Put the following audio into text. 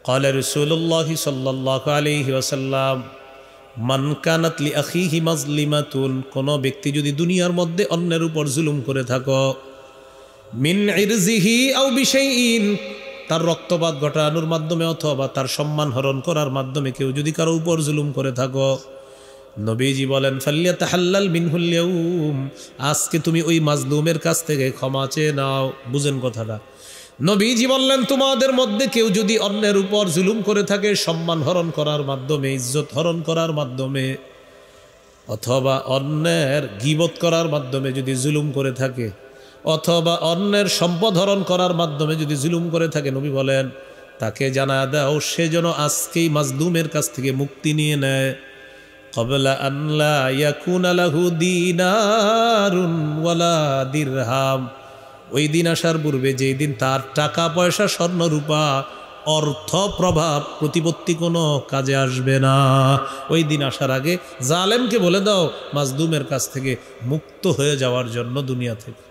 ক্বালা রাসূলুল্লাহি সাল্লাল্লাহু আলাইহি ওয়াসাল্লাম মান কানাত লি আখিহি মাজলিমাতুন, কোন ব্যক্তি যদি দুনিয়ার মধ্যে অন্যের উপর জুলুম করে থাকো, মিন ইরজিহি আও বিশাইইন, তার রক্তপাত ঘটানোর মাধ্যমে অথবা তার সম্মান হরণ করার মাধ্যমে কেউ যদি কারো উপর জুলুম করে থাকো, নবীজি বলেন ফাল্যাতাহাল্লাল মিনহুল ইয়াউম, আজকে তুমি ওই মাজলুমের কাছ থেকে ক্ষমা চেয়ে নাও। বুঝেন কথাটা? নবীজি বললেন তোমাদের মধ্যে কেউ যদি অন্যের উপর জুলুম করে থাকে সম্মান হরণ করার মাধ্যমে, ইজ্জত হরণ করার মাধ্যমে, অথবা অন্যের গীবত করার মাধ্যমে যদি জুলুম করে থাকে, অথবা অন্যের সম্পদ হরণ করার মাধ্যমে যদি জুলুম করে থাকে, নবী বলেন তাকে জানা দাও সে যেন আজকেই মাজলুমের কাছ থেকে মুক্তি নিয়ে নেয়। ক্বাবলা আন লা ইয়াকুনা লাহু দিনারুন ওয়ালা দিরহাম, ওই দিন আসার পূর্বে, যেই দিন তার টাকা পয়সা স্বর্ণ রূপা অর্থ প্রভাব প্রতিপত্তি কোনো কাজে আসবে না, ওই দিন আসার আগে জালেমকে বলে দাও মাজলুমের কাছ থেকে মুক্ত হয়ে যাওয়ার জন্য দুনিয়া থেকে।